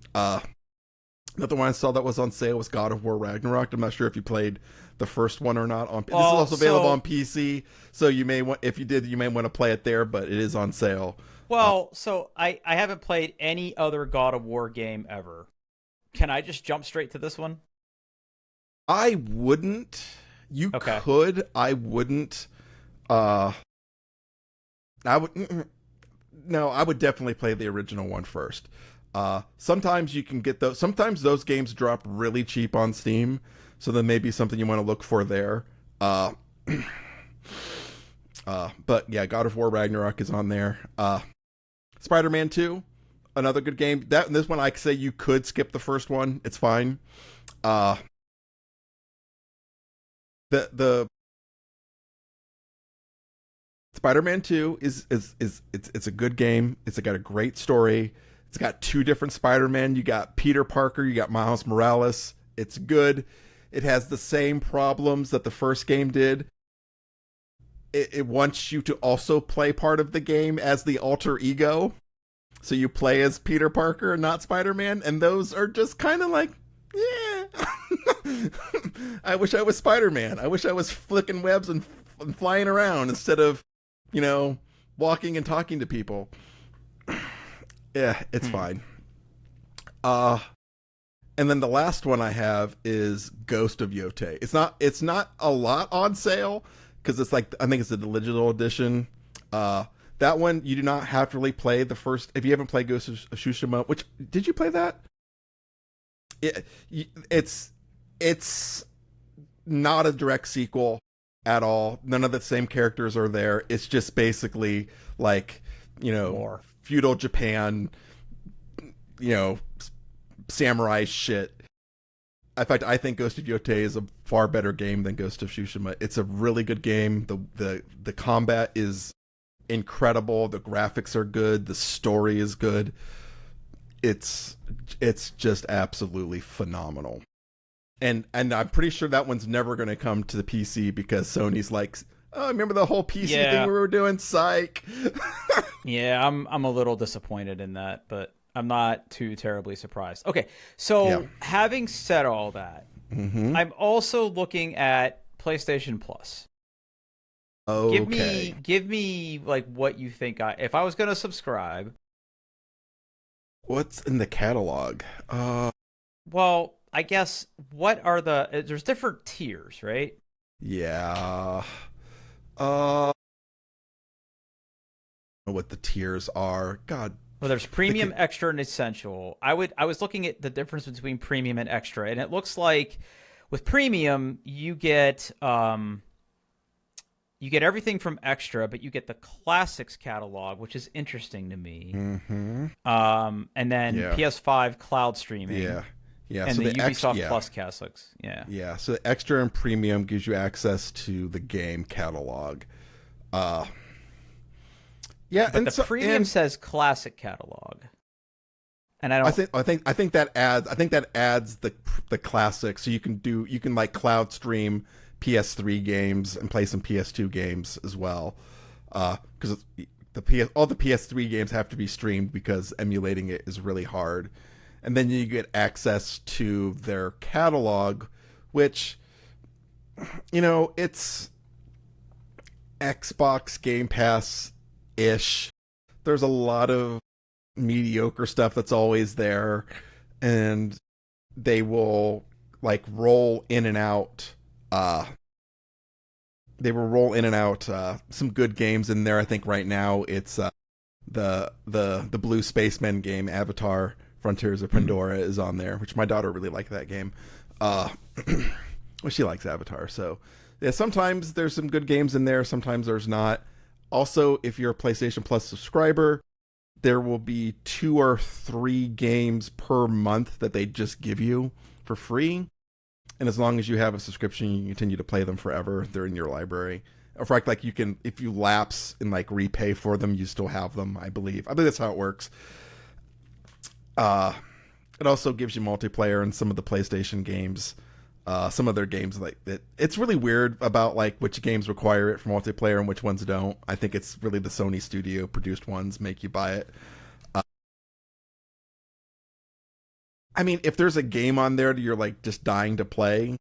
[SPEAKER 1] Another one I saw that was on sale was God of War Ragnarok. I'm not sure if you played the first one or not. This is also available on PC, so you may want, if you did, you may want to play it there, but it is on sale.
[SPEAKER 2] Well, so I haven't played any other God of War game ever. Can I just jump straight to this one?
[SPEAKER 1] I wouldn't. You could. I wouldn't. I would. No, I would definitely play the original one first. Sometimes you can get those. Sometimes those games drop really cheap on Steam, so then maybe something you want to look for there. But yeah, God of War Ragnarok is on there. Spider-Man 2, another good game. This one I say you could skip the first one. It's fine. The Spider-Man 2 is it's a good game. It's got a great story. It's got 2 different Spider-Men. You got Peter Parker, you got Miles Morales. It's good. It has the same problems that the first game did. It wants you to also play part of the game as the alter ego. So you play as Peter Parker and not Spider-Man, and those are just kind of like, yeah. I wish I was Spider-Man. I wish I was flicking webs and flying around instead of, walking and talking to people. Yeah, it's fine. And then the last one I have is Ghost of Yotei. It's not a lot on sale because it's like, I think it's the digital edition. That one you do not have to really play the first. If you haven't played Ghost of Tsushima, which did you play that? It's not a direct sequel at all. None of the same characters are there. It's just basically like,
[SPEAKER 2] More.
[SPEAKER 1] feudal Japan, samurai shit. In fact, I think Ghost of Yotei is a far better game than Ghost of Tsushima. It's a really good game. The combat is incredible. The graphics are good. The story is good. It's just absolutely phenomenal. And I'm pretty sure that one's never going to come to the PC because Sony's like, Oh, remember the whole PC thing
[SPEAKER 2] Yeah,
[SPEAKER 1] we were doing? Psych.
[SPEAKER 2] yeah, I'm a little disappointed in that, but I'm not too terribly surprised. Okay,
[SPEAKER 1] Yeah.
[SPEAKER 2] so having said all that,
[SPEAKER 1] Mm-hmm.
[SPEAKER 2] I'm also looking at PlayStation Plus.
[SPEAKER 1] Okay.
[SPEAKER 2] Give me like what you think if I was gonna subscribe.
[SPEAKER 1] What's in the catalog?
[SPEAKER 2] Well, I guess what are there's different tiers, right?
[SPEAKER 1] Yeah. Uh, what the tiers are? God,
[SPEAKER 2] Well, there's
[SPEAKER 1] they
[SPEAKER 2] premium,
[SPEAKER 1] could.
[SPEAKER 2] extra, and essential. I was looking at the difference between premium and extra, and it looks like with premium you get everything from extra, but you get the classics catalog, which is interesting to me.
[SPEAKER 1] Mm-hmm.
[SPEAKER 2] And then
[SPEAKER 1] Yeah.
[SPEAKER 2] PS5 cloud streaming
[SPEAKER 1] Yeah. Yeah.
[SPEAKER 2] and
[SPEAKER 1] So
[SPEAKER 2] the
[SPEAKER 1] the X.
[SPEAKER 2] Ubisoft
[SPEAKER 1] Yeah.
[SPEAKER 2] Plus classics. Yeah.
[SPEAKER 1] Yeah. So the extra and premium gives you access to the game catalog. Uh. Yeah,
[SPEAKER 2] But the premium says classic catalog. And I don't
[SPEAKER 1] I think that adds the classic, so you can like cloud stream PS3 games and play some PS2 games as well, because all the PS3 games have to be streamed because emulating it is really hard, and then you get access to their catalog, which it's Xbox Game Pass ish. There's a lot of mediocre stuff that's always there, and they will like roll in and out some good games in there. I think right now it's the Blue Spaceman game, Avatar Frontiers of Pandora, is on there, which my daughter really liked that game. Well, she likes Avatar, so yeah, sometimes there's some good games in there, sometimes there's not. Also, if you're a PlayStation Plus subscriber, there will be 2 or 3 games per month that they just give you for free. And as long as you have a subscription, you can continue to play them forever. They're in your library. In fact, like you can, if you lapse and like repay for them, you still have them, I believe. I believe that's how it works. It also gives you multiplayer in some of the PlayStation games. Some of their games like that. It's really weird about like which games require it for multiplayer and which ones don't. I think it's really the Sony studio produced ones make you buy it. I mean, if there's a game on there that you're like just dying to play,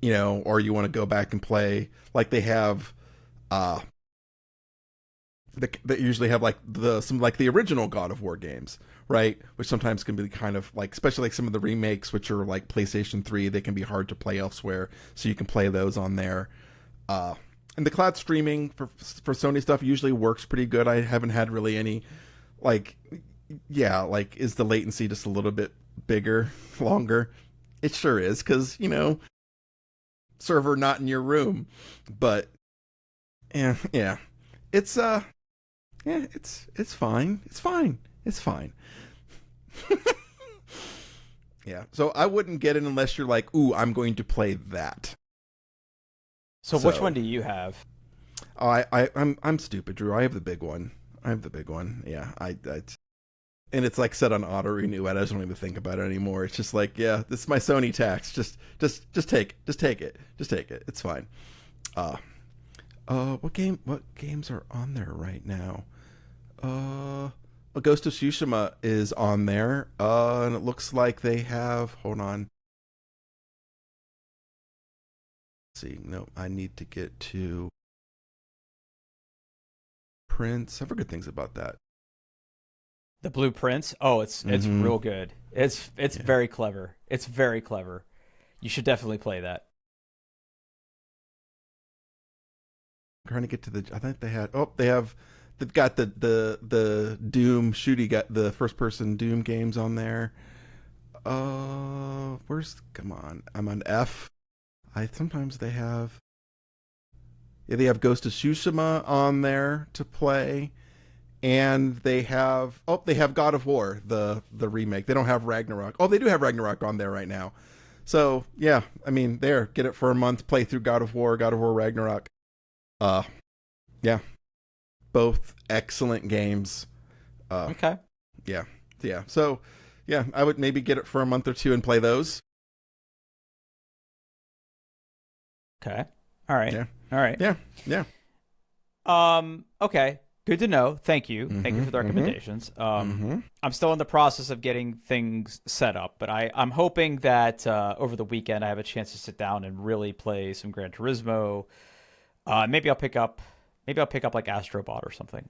[SPEAKER 1] or you want to go back and play, like they have, they usually have like some like the original God of War games, right? Which sometimes can be kind of like, especially like some of the remakes, which are like PlayStation 3, they can be hard to play elsewhere, so you can play those on there. And the cloud streaming for Sony stuff usually works pretty good. I haven't had really any like, yeah, like is the latency just a little bit bigger, longer? It sure is, because server not in your room, but yeah, it's yeah, it's fine. It's fine. It's fine. Yeah. So I wouldn't get it unless you're like, ooh, I'm going to play that.
[SPEAKER 2] So which one do you have?
[SPEAKER 1] I'm stupid, Drew. I have the big one. Yeah. And it's like set on auto renew. I don't even think about it anymore. It's just like, yeah, this is my Sony tax. Just take it. It's fine. What games are on there right now? Ghost of Tsushima is on there. And it looks like they have. Hold on. Let's see, no, I need to get to Prince. I've heard good things about that.
[SPEAKER 2] The Blueprints? Oh, it's real good. It's
[SPEAKER 1] Yeah.
[SPEAKER 2] very clever. It's very clever. You should definitely play that.
[SPEAKER 1] I'm trying to get to the. I think they had. Oh, they've got the Doom shooty, got the first person Doom games on there. Come on, I'm on F. Sometimes they have. Yeah, they have Ghost of Tsushima on there to play, and they have God of War, the remake. They don't have Ragnarok. Oh, they do have Ragnarok on there right now. So yeah, I mean, get it for a month, play through God of War Ragnarok. Yeah, both excellent games.
[SPEAKER 2] Okay.
[SPEAKER 1] Yeah. So yeah, I would maybe get it for a month or two and play those.
[SPEAKER 2] Okay. All right.
[SPEAKER 1] Yeah.
[SPEAKER 2] All right.
[SPEAKER 1] Yeah, yeah.
[SPEAKER 2] Okay. Good to know. Thank you. Thank you for the
[SPEAKER 1] Mm-hmm,
[SPEAKER 2] recommendations.
[SPEAKER 1] mm-hmm.
[SPEAKER 2] I'm still in the process of getting things set up, but I'm hoping that over the weekend I have a chance to sit down and really play some Gran Turismo. Maybe I'll pick up like Astrobot or something.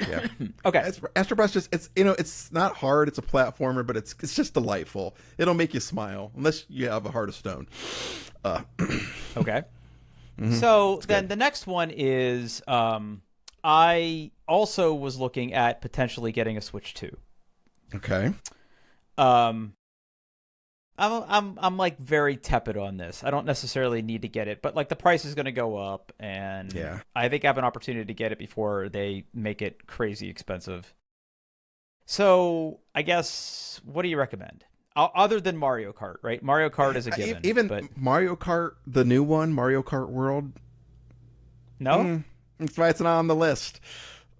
[SPEAKER 1] Yeah.
[SPEAKER 2] Okay.
[SPEAKER 1] Astrobot's just it's it's not hard. It's a platformer, but it's just delightful. It'll make you smile unless you have a heart of stone.
[SPEAKER 2] Okay.
[SPEAKER 1] Mm-hmm.
[SPEAKER 2] So then the next one is I also was looking at potentially getting a Switch 2.
[SPEAKER 1] Okay.
[SPEAKER 2] Um I'm like very tepid on this. I don't necessarily need to get it, but like the price is going to go up, and
[SPEAKER 1] Yeah.
[SPEAKER 2] I think I have an opportunity to get it before they make it crazy expensive. So I guess, what do you recommend? Other than Mario Kart, right? Mario Kart is a given.
[SPEAKER 1] Even
[SPEAKER 2] but
[SPEAKER 1] Mario Kart, the new one, Mario Kart World.
[SPEAKER 2] no.
[SPEAKER 1] That's why it's not on the list.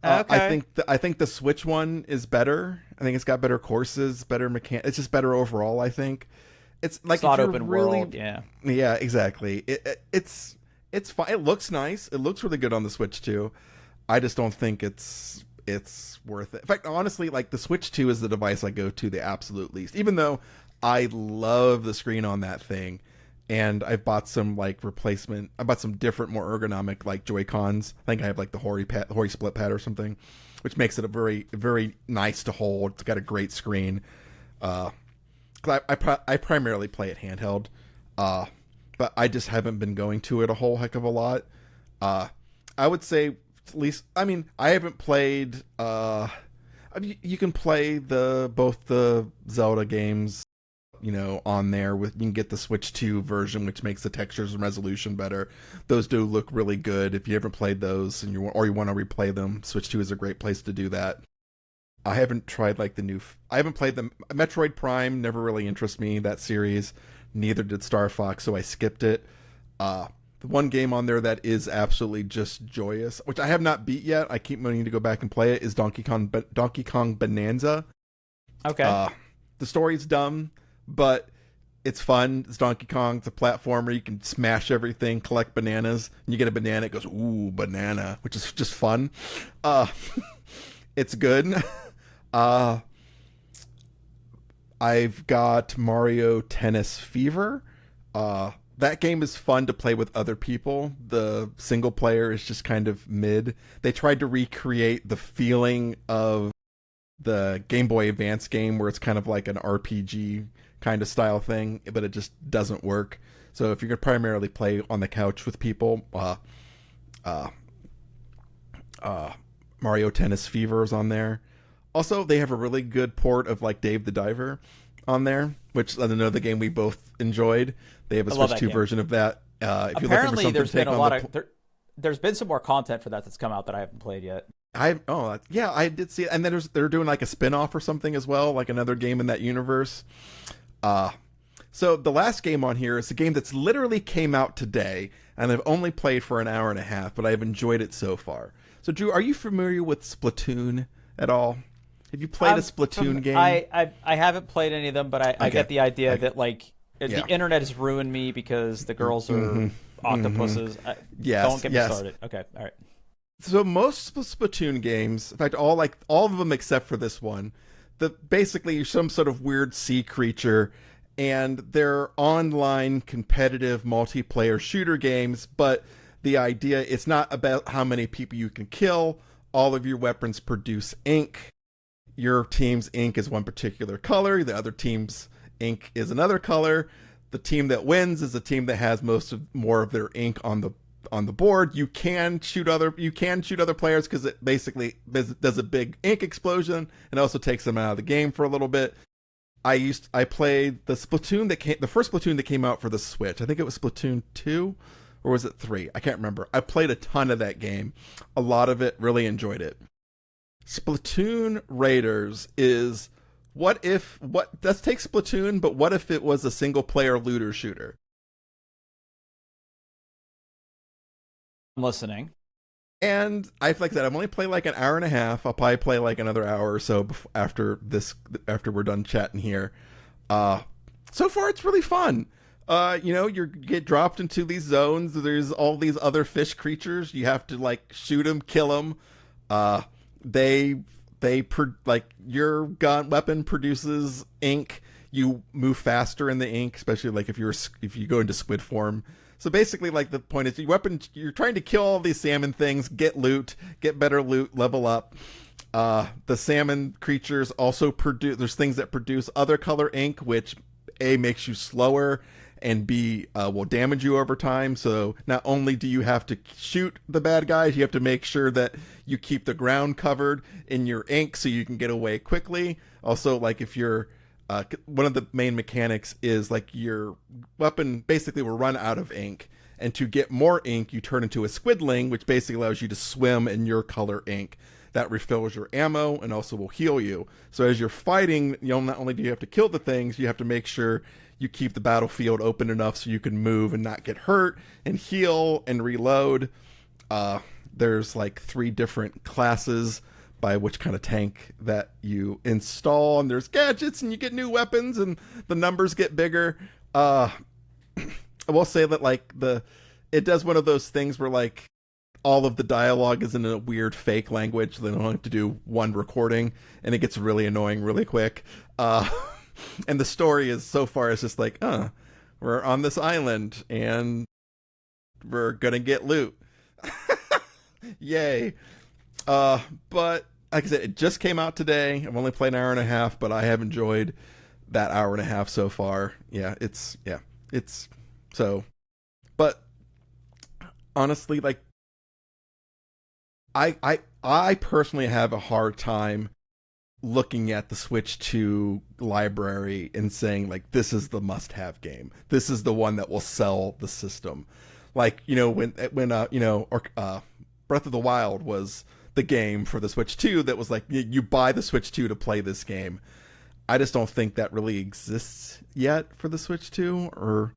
[SPEAKER 2] Okay.
[SPEAKER 1] I think the Switch one is better. I think it's got better courses, better It's just better overall. I think it's like
[SPEAKER 2] It's not
[SPEAKER 1] if you're
[SPEAKER 2] open
[SPEAKER 1] really,
[SPEAKER 2] world. Yeah.
[SPEAKER 1] yeah, exactly. It's fine. It looks nice. It looks really good on the Switch too. I just don't think it's worth it. In fact, honestly, like the Switch 2 is the device I go to the absolute least. Even though I love the screen on that thing, and I bought some like replacement. I bought some different, more ergonomic like Joy Cons. I think I have like the Hori split pad or something, which makes it a very very nice to hold. It's got a great screen. 'Cause I primarily play it handheld, but I just haven't been going to it a whole heck of a lot. I would say at least. I mean, I haven't played. I mean, you can play both the Zelda games, on there. You can get the Switch 2 version, which makes the textures and resolution better. Those do look really good. If you haven't played those and you want to replay them, Switch 2 is a great place to do that. I haven't tried like I haven't played the Metroid Prime. Never really interests me, that series. Neither did Star Fox, so I skipped it. The one game on there that is absolutely just joyous, which I have not beat yet, I keep meaning to go back and play it, is Donkey Kong Bonanza.
[SPEAKER 2] Okay.
[SPEAKER 1] The story's dumb, but it's fun. It's Donkey Kong. It's a platformer. You can smash everything, collect bananas, and you get a banana. It goes, ooh, banana, which is just fun. It's good. I've got Mario Tennis Fever. That game is fun to play with other people. The single player is just kind of mid. They tried to recreate the feeling of the Game Boy Advance game where it's kind of like an RPG kind of style thing, but it just doesn't work. So if you're going to primarily play on the couch with people, Mario Tennis Fever is on there. Also, they have a really good port of like Dave the Diver on there, which I know the game we both enjoyed. They have a Switch 2 version of that. If you're looking for something
[SPEAKER 2] there's
[SPEAKER 1] to take
[SPEAKER 2] been a
[SPEAKER 1] on
[SPEAKER 2] lot of there's been some more content for that that's come out that I haven't played yet.
[SPEAKER 1] I did see it, and then they're doing like a spin-off or something as well, like another game in that universe. So the last game on here is a game that's literally came out today, and I've only played for an hour and a half, but I've enjoyed it so far. So Drew, are you familiar with Splatoon at all? Have you played a Splatoon game?
[SPEAKER 2] I haven't played any of them, but I get the idea that like
[SPEAKER 1] Yeah.
[SPEAKER 2] the internet has ruined me because the girls are octopuses.
[SPEAKER 1] Yes,
[SPEAKER 2] Don't get me
[SPEAKER 1] yes.
[SPEAKER 2] started. Okay, all right.
[SPEAKER 1] So most Splatoon games, in fact, all of them except for this one, basically you're some sort of weird sea creature, and they're online competitive multiplayer shooter games. But the idea, it's not about how many people you can kill. All of your weapons produce ink. Your team's ink is one particular color. The other team's ink is another color. The team that wins is the team that has more of their ink on the board. You can shoot other players because it basically does a big ink explosion and also takes them out of the game for a little bit. I played the first Splatoon that came out for the Switch. I think it was Splatoon 2 or was it 3? I can't remember. I played a ton of that game. A lot of it, really enjoyed it. Splatoon Raiders is let's take Splatoon, but what if it was a single player looter shooter?
[SPEAKER 2] I'm listening.
[SPEAKER 1] And like I said, I've only played like an hour and a half. I'll probably play like another hour or so after we're done chatting here. So far, it's really fun. You get dropped into these zones. There's all these other fish creatures. You have to like shoot them, kill them. Uh, they like your gun weapon produces ink. You move faster in the ink, especially like if you go into squid form. So basically, like the point is, you're trying to kill all these salmon things, get loot, get better loot, level up. The salmon creatures also produce. There's things that produce other color ink, which A makes you slower, and B will damage you over time. So not only do you have to shoot the bad guys, you have to make sure that you keep the ground covered in your ink so you can get away quickly. Also, like if you're one of the main mechanics is like your weapon basically will run out of ink, and to get more ink, you turn into a squidling, which basically allows you to swim in your color ink. That refills your ammo and also will heal you. So as you're fighting, not only do you have to kill the things, you have to make sure you keep the battlefield open enough so you can move and not get hurt and heal and reload. There's like 3 different classes by which kind of tank that you install, and there's gadgets and you get new weapons and the numbers get bigger. I will say that like it does one of those things where like all of the dialogue is in a weird fake language. They don't have to do one recording, and it gets really annoying really quick. And the story is so far it's just like, we're on this island and we're gonna get loot. Yay. But like I said, it just came out today. I've only played an hour and a half, but I have enjoyed that hour and a half so far. It's so, but honestly, like I personally have a hard time looking at the Switch 2 library and saying like, this is the must-have game. This is the one that will sell the system. Like, when Breath of the Wild was the game for the Switch 2 that was like, you buy the Switch 2 to play this game. I just don't think that really exists yet for the Switch 2, or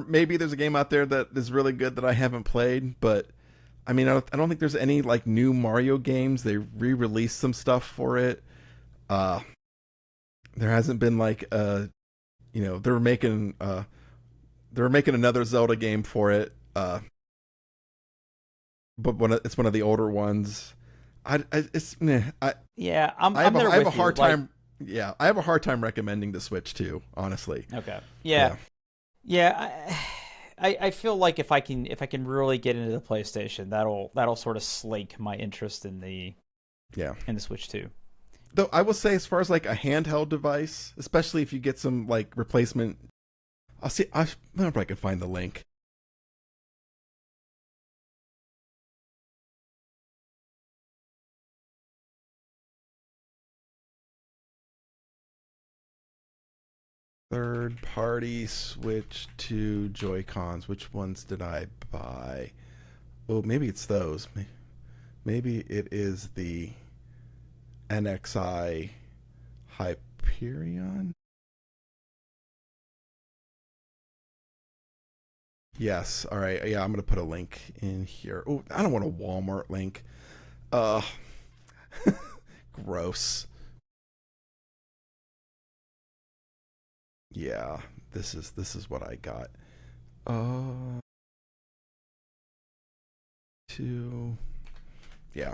[SPEAKER 1] maybe there's a game out there that is really good that I haven't played, but I mean, I don't think there's any like new Mario games. They re-released some stuff for it. There hasn't been like they were making another Zelda game for it. But it's one of the older ones. I have a hard time. Yeah, I have a hard time recommending the Switch 2, honestly.
[SPEAKER 2] Okay. Yeah. I feel like if I can really get into the PlayStation, that'll sort of slake my interest in the Switch 2.
[SPEAKER 1] Though I will say, as far as like a handheld device, especially if you get some like replacement, I wonder if I can find the link. Third-party Switch 2 Joy-Cons. Which ones did I buy? Oh, maybe it's those. Maybe it is the NXI Hyperion? Yes. All right. Yeah, I'm going to put a link in here. Oh, I don't want a Walmart link. Gross. Yeah, this is what I got. Yeah.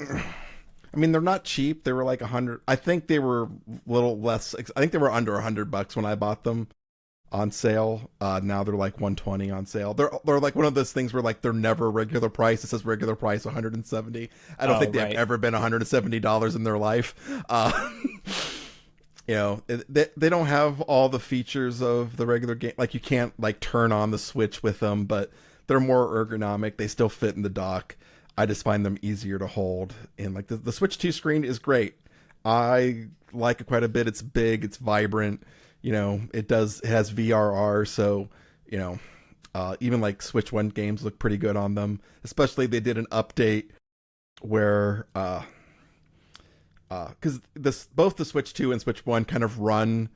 [SPEAKER 1] I mean, they're not cheap. They were like 100. I think they were a little less. I think they were under $100 when I bought them on sale. Now they're like 120 on sale. They're like one of those things where like they're never regular price. It says regular price 170. I don't think they've ever been $170 in their life. They don't have all the features of the regular game. Like you can't like turn on the Switch with them, but they're more ergonomic. They still fit in the dock. I just find them easier to hold. And like the Switch 2 screen is great. I like it quite a bit. It's big. It's vibrant. It has VRR. So, even like Switch 1 games look pretty good on them. Especially they did an update where, because both the Switch 2 and Switch 1 kind of run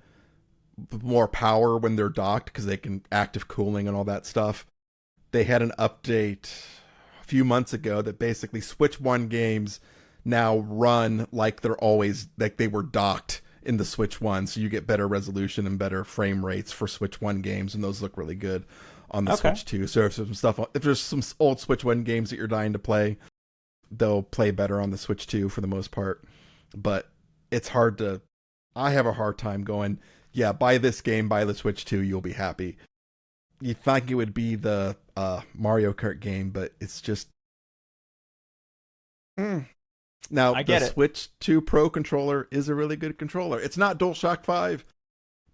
[SPEAKER 1] more power when they're docked because they can active cooling and all that stuff. They had an update a few months ago that basically Switch 1 games now run like they're always like they were docked in the Switch 1, so you get better resolution and better frame rates for Switch 1 games, and those look really good on the Switch 2. So if there's some old Switch 1 games that you're dying to play, they'll play better on the Switch 2 for the most part. But it's hard to... I have a hard time going, yeah, buy this game, buy the Switch 2, you'll be happy. You think it would be the Mario Kart game, but it's just... Now, the Switch 2 Pro controller is a really good controller. It's not DualShock 5,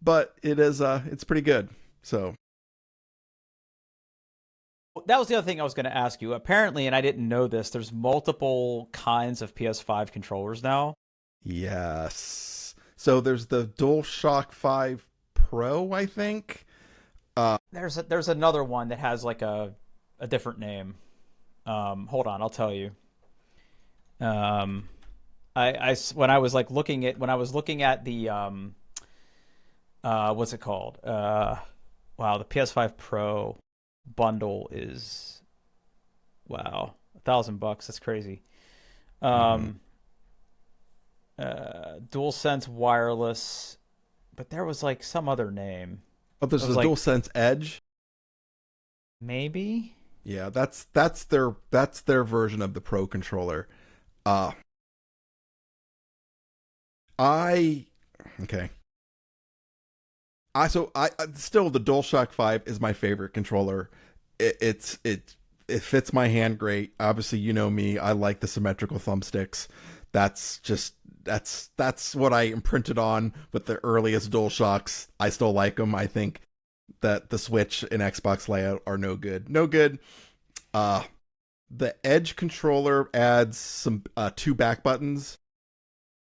[SPEAKER 1] but it is it's pretty good. So
[SPEAKER 2] that was the other thing I was going to ask you. Apparently, and I didn't know this, there's multiple kinds of PS5 controllers now.
[SPEAKER 1] Yes. So there's the DualShock 5 Pro, I think.
[SPEAKER 2] There's another one that has like a different name. Hold on, I'll tell you. When I was looking at the what's it called? Wow, the PS5 Pro bundle is $1,000. That's crazy. DualSense wireless, but there was like some other name.
[SPEAKER 1] Oh, there's the DualSense Edge.
[SPEAKER 2] Maybe.
[SPEAKER 1] Yeah, that's their version of the Pro controller. Okay. I still, the DualShock 5 is my favorite controller. It fits my hand great. Obviously, you know me. I like the symmetrical thumbsticks. That's what I imprinted on with the earliest DualShocks. I still like them. I think that the Switch and Xbox layout are no good. No good. The Edge controller adds some 2 back buttons,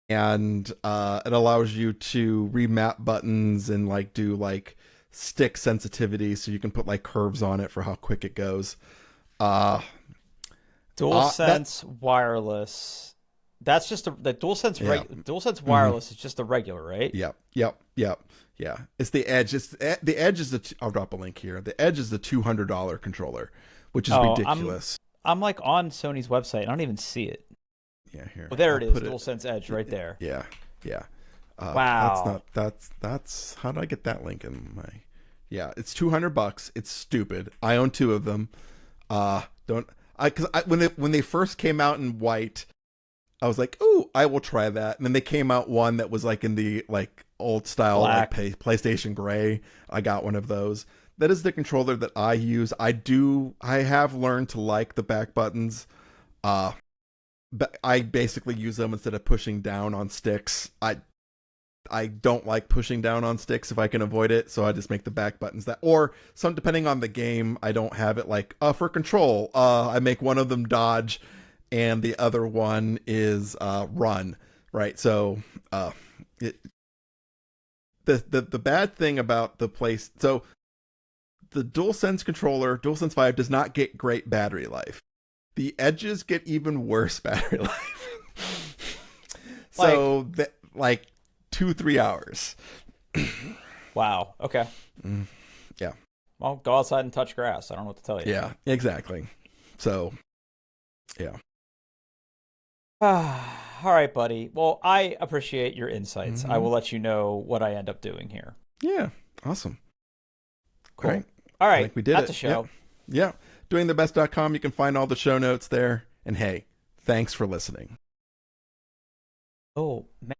[SPEAKER 1] and it allows you to remap buttons and like do like stick sensitivity, so you can put like curves on it for how quick it goes.
[SPEAKER 2] DualSense wireless. That's just the DualSense. DualSense wireless is just the regular, right?
[SPEAKER 1] Yep. Yeah. It's the Edge. The Edge is I'll drop a link here. The Edge is the $200 controller, which is ridiculous. I'm
[SPEAKER 2] like on Sony's website. I don't even see it.
[SPEAKER 1] Yeah, here.
[SPEAKER 2] Well, there it is. DualSense Edge right there.
[SPEAKER 1] Yeah.
[SPEAKER 2] Wow.
[SPEAKER 1] That's how did I get that link in my? Yeah, it's $200. It's stupid. I own 2 of them. When they first came out in white, I was like, "Ooh, I will try that." And then they came out one that was like in the like old style like PlayStation gray. I got one of those. That is the controller that I use. I have learned to like the back buttons. But I basically use them instead of pushing down on sticks. I don't like pushing down on sticks if I can avoid it, so I just make the back buttons that. Or some, depending on the game, I don't have it like for control. I make one of them dodge, and the other one is run. Right, so the bad thing about the place, so the DualSense controller, DualSense 5, does not get great battery life. The Edges get even worse battery life. So, like 2-3 hours.
[SPEAKER 2] Wow. Okay.
[SPEAKER 1] Yeah.
[SPEAKER 2] Well, go outside and touch grass. I don't know what to tell you.
[SPEAKER 1] Yeah, exactly. So, yeah.
[SPEAKER 2] All right, buddy. Well, I appreciate your insights. I will let you know what I end up doing here.
[SPEAKER 1] Yeah. Awesome.
[SPEAKER 2] Cool.
[SPEAKER 1] Great.
[SPEAKER 2] All right.
[SPEAKER 1] We did
[SPEAKER 2] That's a show.
[SPEAKER 1] Yeah. Doingthebest.com. You can find all the show notes there. And hey, thanks for listening.
[SPEAKER 2] Oh, man.